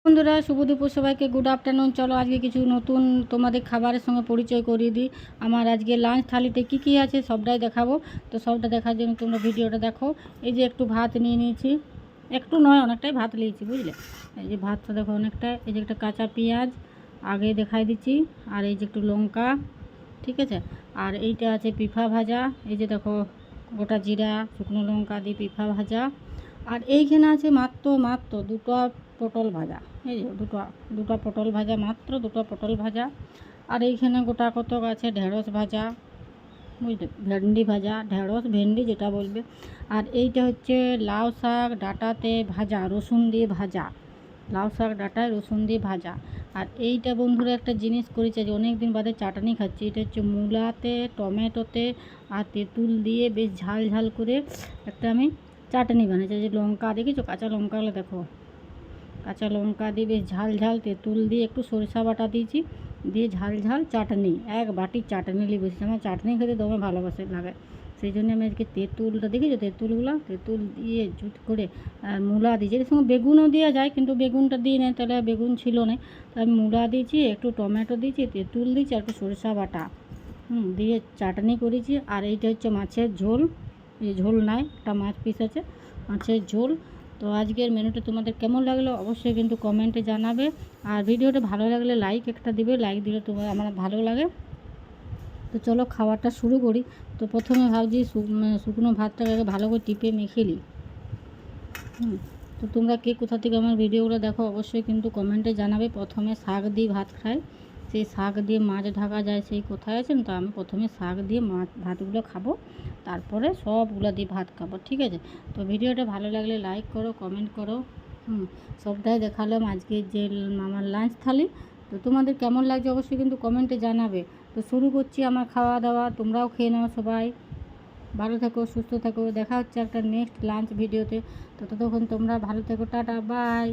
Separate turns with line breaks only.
বন্ধুরা শুভ দুপুর সবাইকে গুড আফটারনুন। চলো আজকে কিছু নতুন তোমাদের খাবারের সঙ্গে পরিচয় করিয়ে দিই। আমার আজকে লাঞ্চ থালিতে কি কি আছে সবটাই দেখাবো। তো সবটা দেখার জন্য তোমরা ভিডিওটা দেখো। এই যে একটু ভাত নিয়ে নিয়েছি, একটু নয় অনেকটাই ভাত নিয়েছি বুঝলে। এই যে ভাতটা দেখো অনেকটা। এই যে একটা কাঁচা পেঁয়াজ আগে দেখাই দিচ্ছি, আর এই যে একটু লঙ্কা, ঠিক আছে। আর এইটা আছে পিঠা ভাজা, এই যে দেখো গোটা জিরা শুকনো লঙ্কা দিয়ে পিঠা ভাজা। আর এইখানে আছে মাত্র দুটো পটল ভাজা, এই যে দুটো পটল ভাজা, মাত্র দুটো পটল ভাজা। আর এইখানে গোটা কতক আছে ঢেঁড়স ভাজা, বুঝলে, ভেন্ডি ভাজা, ঢেঁড়স ভেন্ডি যেটা বলবে। আর এইটা হচ্ছে লাউ শাক ডাঁটাতে ভাজা, রসুন দিয়ে ভাজা, লাউ শাক ডাঁটায় রসুন দিয়ে ভাজা। আর এইটা বন্ধুরা একটা জিনিস করেছে যে অনেক দিন বাদে চাটনি খাচ্ছি, এটা হচ্ছে মূলাতে টমেটোতে আর তেঁতুল দিয়ে বেশ ঝাল ঝাল করে একটা আমি চাটনি বানিয়েছি। যে লঙ্কা দেখেছো, কাঁচা লঙ্কাগুলো দেখো, কাঁচা লঙ্কা দিয়ে বেশ ঝাল ঝাল, তেঁতুল দিয়ে একটু সরিষা বাটা দিয়েছি, দিয়ে ঝাল ঝাল চাটনি, এক বাটি চাটনি নিয়ে বসেছি। আমার চাটনি খেতে দমে ভালোবাসে লাগে, সেই জন্য আমি আজকে তেঁতুলটা দেখেছো, তেঁতুল দিয়ে জুট করে আর মূলা দিয়েছি। এর সঙ্গে বেগুনও দেওয়া যায়, কিন্তু বেগুনটা দিই না, তাহলে বেগুন ছিল না, তো আমি মূলা দিয়েছি, একটু টমেটো দিয়েছি, তেঁতুল দিয়েছি, আর একটু সরিষা বাটা দিয়ে চাটনি করেছি। আর এইটা হচ্ছে মাছের ঝোল, এই ঝোল নাই, একটা মাছ পিস আছে, মাছের ঝোল। তো আজকের মেনুটা তোমাদের কেমন লাগলো অবশ্যই কিন্তু কমেন্টে জানাবে। আর ভিডিওটা ভালো লাগলে লাইক একটা দিবে, লাইক দিলে তোমার আমার ভালো লাগে। তো চলো খাবারটা শুরু করি। তো প্রথমে ভাবছি শুকনো ভাতটাকে ভালো করে টিপে মেখে নিই। তো তোমরা কে কোথা থেকে আমার ভিডিওগুলো দেখো অবশ্যই কিন্তু কমেন্টে জানাবে। প্রথমে শাক দিয়ে ভাত খাই, সেই শাক দিয়ে মাছ ঢাকা যায় সেই কোথায় আছেন, তো আমি প্রথমে শাক দিয়ে ভাতগুলো খাবো, তারপরে সবগুলো দিয়ে ভাত খাবো, ঠিক আছে। তো ভিডিওটা ভালো লাগলে লাইক করো, কমেন্ট করো। সবটাই দেখালাম আজকে যে আমার লাঞ্চ থালি। তো তোমাদের কেমন লাগছে অবশ্যই কিন্তু কমেন্টে জানাবে। তো শুরু করছি আমার খাওয়া দাওয়া, তোমরাও খেয়ে নাও সবাই। ভালো থেকো, সুস্থ থেকো, দেখা হচ্ছে একটা নেক্সট লাঞ্চ ভিডিওতে। তো ততক্ষণ তোমরা ভালো থেকো, টাটা বাই।